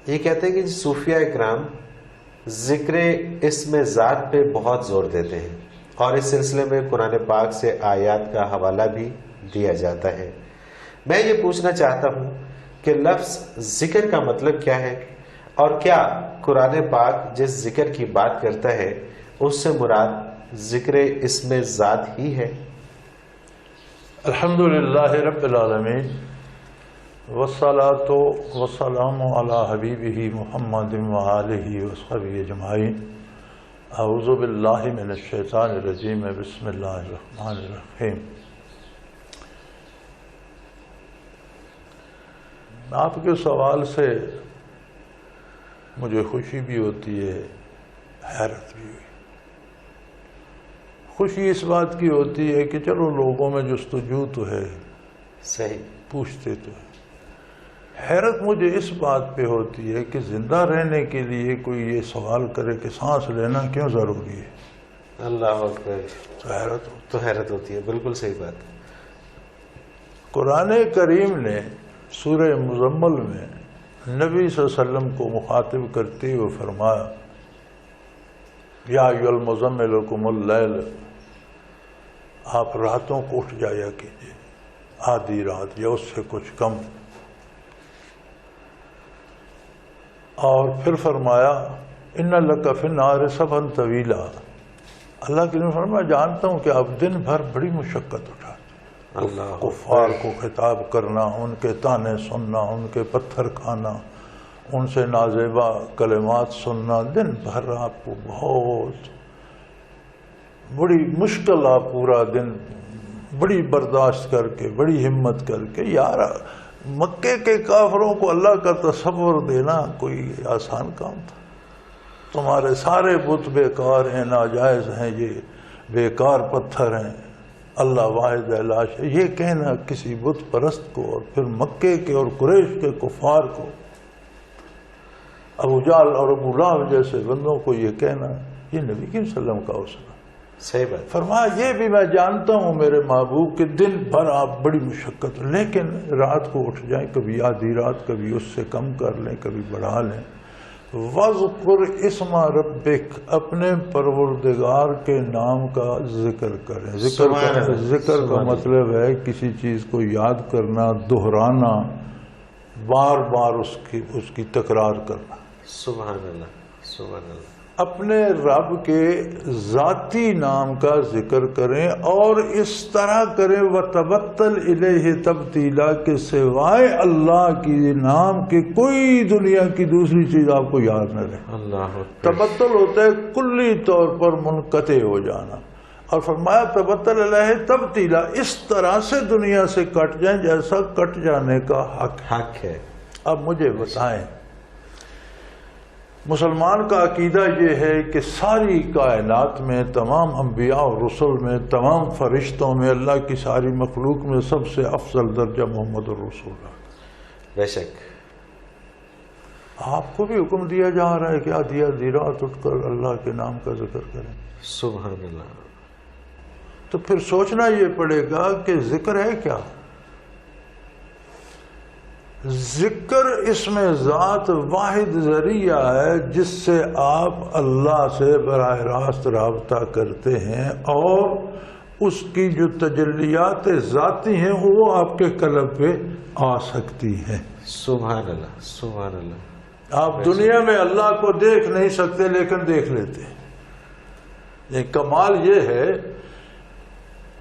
یہ کہتے ہیں کہ صوفیہ اکرام ذکر اسم ذات پہ بہت زور دیتے ہیں، اور اس سلسلے میں قرآن پاک سے آیات کا حوالہ بھی دیا جاتا ہے۔ میں یہ پوچھنا چاہتا ہوں کہ لفظ ذکر کا مطلب کیا ہے، اور کیا قرآن پاک جس ذکر کی بات کرتا ہے اس سے مراد ذکر اسم ذات ہی ہے؟ الحمدللہ رب العالمین والصلاة والسلام علی حبیبہ محمد وآلہ وصحبہ اجمعین۔ اعوذ باللہ من الشیطان الرجیم، بسم اللہ الرحمن الرحیم۔ آپ کے سوال سے مجھے خوشی بھی ہوتی ہے، حیرت بھی ہوئی۔ خوشی اس بات کی ہوتی ہے کہ چلو لوگوں میں جستجو تو ہے، صحیح، پوچھتے تو ہے۔ حیرت مجھے اس بات پہ ہوتی ہے کہ زندہ رہنے کے لیے کوئی یہ سوال کرے کہ سانس لینا کیوں ضروری ہے۔ اللہ اکبر، تو حیرت ہوتی ہے، بالکل صحیح بات۔ قرآن کریم نے سورہ مزمل میں نبی صلی اللہ علیہ وسلم کو مخاطب کرتے ہوئے فرمایا، یا ایھا المزمل قم اللیل، آپ راتوں کو اٹھ جایا کیجیے، آدھی رات یا اس سے کچھ کم۔ اور پھر فرمایا ان لک فی النہار سبحا طویلا، اللہ کے نے فرمایا جانتا ہوں کہ آپ دن بھر بڑی مشقت اٹھاتے ہیں، کفار کو خطاب کرنا، ان کے طعنے سننا، ان کے پتھر کھانا، ان سے نازیبا کلمات سننا، دن بھر آپ کو بہت بڑی مشکل، آپ پورا دن بڑی برداشت کر کے، بڑی ہمت کر کے۔ یار مکے کے کافروں کو اللہ کا تصور دینا کوئی آسان کام تھا؟ تمہارے سارے بت بیکار ہیں، ناجائز ہیں، یہ بیکار پتھر ہیں، اللہ واحد لا شریک۔ یہ کہنا کسی بت پرست کو، اور پھر مکے کے اور قریش کے کفار کو، ابو جہل اور ابو لہب جیسے بندوں کو یہ کہنا، یہ نبی کریم صلی اللہ علیہ وسلم کا حوصلہ۔ صحیح بات۔ فرمایا یہ بھی میں جانتا ہوں میرے محبوب کہ دن بھر آپ بڑی مشقت، لیکن رات کو اٹھ جائیں، کبھی آدھی رات، کبھی اس سے کم کر لیں، کبھی بڑھا لیں۔ وَاذْكُرْ اسْمَ رَبِّكَ، اپنے پروردگار کے نام کا ذکر کریں۔ ذکر کا مطلب ہے کسی چیز کو یاد کرنا، دہرانا، بار بار اس کی تکرار کرنا۔ سبحان اللہ، سبحان اللہ۔ اپنے رب کے ذاتی نام کا ذکر کریں، اور اس طرح کریں وَتَبَتَّلْ إِلَيْهِ تَبْتِيلًا، کہ سوائے اللہ کی نام کے کوئی دنیا کی دوسری چیز آپ کو یاد نہ رہے۔ اللہ تبتل ہوتا ہے کلی طور پر منقطع ہو جانا، اور فرمایا تبتل إِلَيْهِ تبتیلا، اس طرح سے دنیا سے کٹ جائیں جیسا کٹ جانے کا حق ہے۔ اب مجھے بتائیں، مسلمان کا عقیدہ یہ ہے کہ ساری کائنات میں، تمام انبیاء اور رسل میں، تمام فرشتوں میں، اللہ کی ساری مخلوق میں سب سے افضل درجہ محمد الرسول اللہ۔ بے شک۔ آپ کو بھی حکم دیا جا رہا ہے کہ آدھی رات اٹھ کر اللہ کے نام کا ذکر کریں۔ سبحان اللہ۔ تو پھر سوچنا یہ پڑے گا کہ ذکر ہے کیا؟ ذکر اسم ذات واحد ذریعہ ہے جس سے آپ اللہ سے براہ راست رابطہ کرتے ہیں، اور اس کی جو تجلیات ذاتی ہیں وہ آپ کے قلب پہ آ سکتی ہیں۔ سبحان اللہ، سبحان اللہ۔ آپ دنیا میں اللہ کو دیکھ نہیں سکتے لیکن دیکھ لیتے ہیں۔ یہ کمال یہ ہے،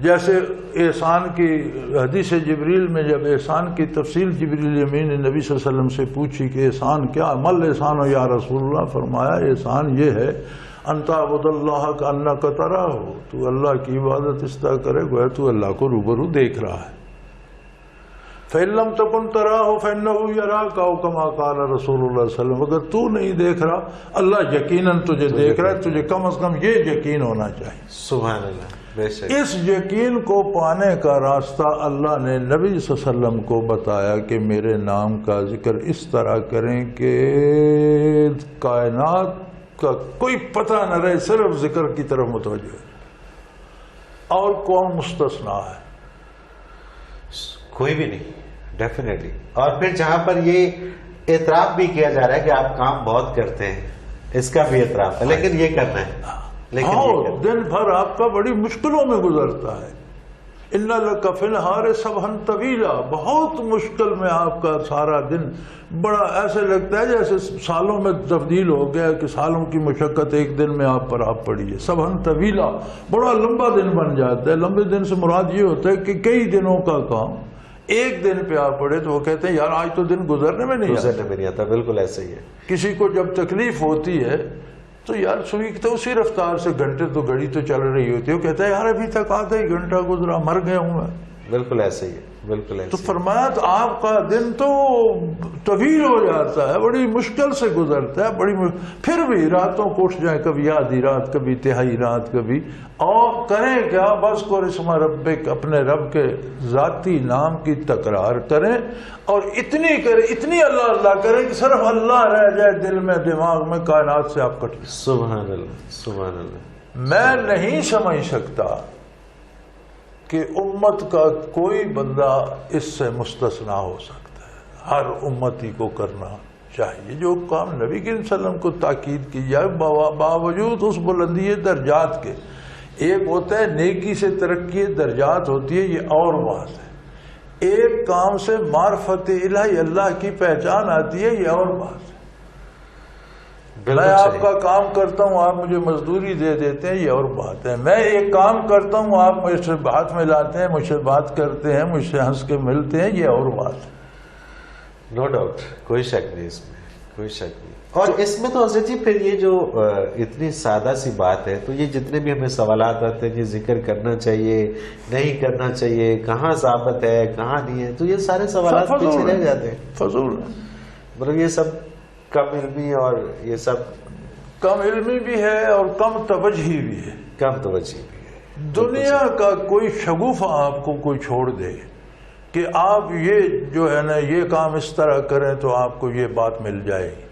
جیسے احسان کی حدیث جبریل میں جب احسان کی تفصیل جبریل امین نے نبی صلی اللہ علیہ وسلم سے پوچھی کہ احسان کیا، مل احسان ہو یا رسول اللہ، فرمایا احسان یہ ہے ان تعبد اللہ کأنک تراہ، تو اللہ کی عبادت اس طرح کرے گویا تو اللہ کو روبرو دیکھ رہا ہے۔ فَإِن لَمْ تَكُنْ تَرَاهُ فَإِنَّهُ يَرَاكَ، أو كما قال رسول اللہ صلی اللہ علیہ وسلم، اگر تو نہیں دیکھ رہا اللہ یقیناً تجھے دیکھ رہا ہے، تجھے کم از کم یہ یقین ہونا چاہیے۔ سبحان اللہ، بے شک۔ اس یقین کو پانے کا راستہ اللہ نے نبی صلی اللہ علیہ وسلم کو بتایا کہ میرے نام کا ذکر اس طرح کریں کہ کائنات کا کوئی پتہ نہ رہے، صرف ذکر کی طرف متوجہ ہے۔ اور کون مستثنا ہے؟ کوئی بھی نہیں، ڈیفینیٹلی۔ اور پھر جہاں پر یہ اعتراف بھی کیا جا رہا ہے کہ آپ کام بہت کرتے ہیں، اس کا بھی اعتراف ہے، لیکن یہ کرنا ہے، لیکن یہ کرنا ہے۔ دن بھر آپ کا بڑی مشکلوں میں گزرتا ہے۔ ان لک فی النہار سبحا طویلا، بہت مشکل میں آپ کا سارا دن بڑا ایسے لگتا ہے جیسے سالوں میں تبدیل ہو گیا کہ سالوں کی مشقت ایک دن میں آپ پر آپ پڑی ہے۔ سبحا طویلا، بڑا لمبا دن بن جاتا ہے۔ لمبے دن سے مراد یہ ہوتا ہے کہ کئی دنوں کا کام ایک دن پہ آپ پڑے تو وہ کہتے ہیں یار آج تو دن گزرنے میں نہیں آتا۔ بالکل ایسے ہی ہے۔ کسی کو جب تکلیف ہوتی ہے تو یار سوئی تو اسی رفتار سے گھنٹے تو گھڑی تو چل رہی ہوتی ہے، وہ کہتا ہے یار ابھی تک آدھا ہی گھنٹہ گزرا، مر گیا ہوں میں۔ بالکل ایسے ہی ہے، بالکل ایسے۔ تو فرمایا آپ کا دن تو طویل ہو جاتا ہے، بڑی مشکل سے گزرتا ہے، پھر بھی راتوں کو اٹھ جائیں، کبھی آدھی رات، کبھی تہائی رات، کبھی، اور کریں کیا؟ بس کو اسم ربک، اپنے رب کے ذاتی نام کی تکرار کریں، اور اتنی کریں، اتنی اللہ اللہ کریں کہ صرف اللہ رہ جائے دل میں، دماغ میں، کائنات سے آپ کٹ جائیں۔ سبحان اللہ، سبحان اللہ۔ میں نہیں سمجھ سکتا کہ امت کا کوئی بندہ اس سے مستثنا ہو سکتا ہے۔ ہر امتی کو کرنا چاہیے جو کام نبی کریم صلی اللہ علیہ وسلم کو تاکید کی جائے، باوجود اس بلندی درجات کے۔ ایک ہوتا ہے نیکی سے ترقی درجات ہوتی ہے، یہ اور بات ہے۔ ایک کام سے معرفت الہی، اللہ کی پہچان آتی ہے، یہ اور بات ہے۔ میں آپ کا کام کرتا ہوں، آپ مجھے مزدوری دے دیتے ہیں، یہ اور بات ہے۔ میں ایک کام کرتا ہوں، آپ مجھ سے ہاتھ ملاتے ہیں، مجھ سے بات کرتے ہیں، مجھ سے ہنس کے ملتے ہیں، یہ اور بات ہے۔ نو ڈاؤٹ، کوئی شک نہیں اس میں، کوئی شک نہیں۔ اور اس میں تو حضرت جی پھر یہ جو اتنی سادہ سی بات ہے، تو یہ جتنے بھی ہمیں سوالات آتے ہیں کہ ذکر کرنا چاہیے نہیں کرنا چاہیے، کہاں ثابت ہے کہاں نہیں ہے، تو یہ سارے سوالات پیچھے رہ جاتے ہیں، فضول۔ مطلب یہ سب کم علمی، اور یہ سب کم علمی بھی ہے اور کم توجہی بھی ہے، کم توجہ بھی ہے۔ دنیا کا کوئی شگوفہ آپ کو کوئی چھوڑ دے کہ آپ یہ جو ہے نا یہ کام اس طرح کریں تو آپ کو یہ بات مل جائے گی،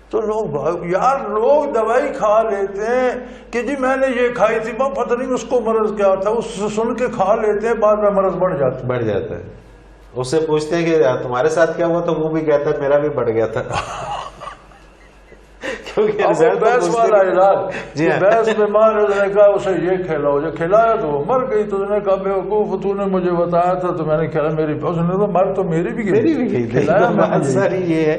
تو لوگ دوائی کھا لیتے ہیں کہ جی میں نے یہ کھائی تھی، پتہ نہیں اس کو مرض کیا تھا، اس سے سن کے کھا لیتے ہیں، بعد میں مرض بڑھ جاتا ہے۔ اس سے پوچھتے ہیں کہ تمہارے ساتھ کیا ہوا، تو وہ بھی کہتا ہے میرا بھی بڑھ گیا تھا۔ بحث والا علاج، جی بحث میں مار نے کہا اسے یہ کھلاؤ، جو کھلایا تو وہ مر گئی، تو نے کہا بیوقوف تو نے مجھے بتایا تھا تو میں نے کھلایا، میری اس نے تو مر تو میری بھی گئی، کھلایا میں۔ سر یہ ہے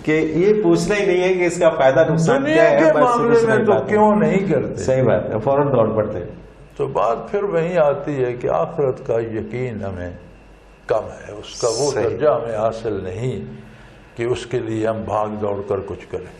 کہ یہ پوچھنا ہی نہیں ہے کہ اس کا فائدہ نقصان کیا ہے، دنیا کے معاملے میں تو کیوں نہیں کرتے، صحیح بات ہے، فوراً دوڑ پڑتے ہیں۔ تو بات پھر وہیں آتی ہے کہ آخرت کا یقین ہمیں کم ہے، اس کا وہ درجہ ہمیں حاصل نہیں کہ اس کے لیے ہم بھاگ دوڑ کر کچھ کریں۔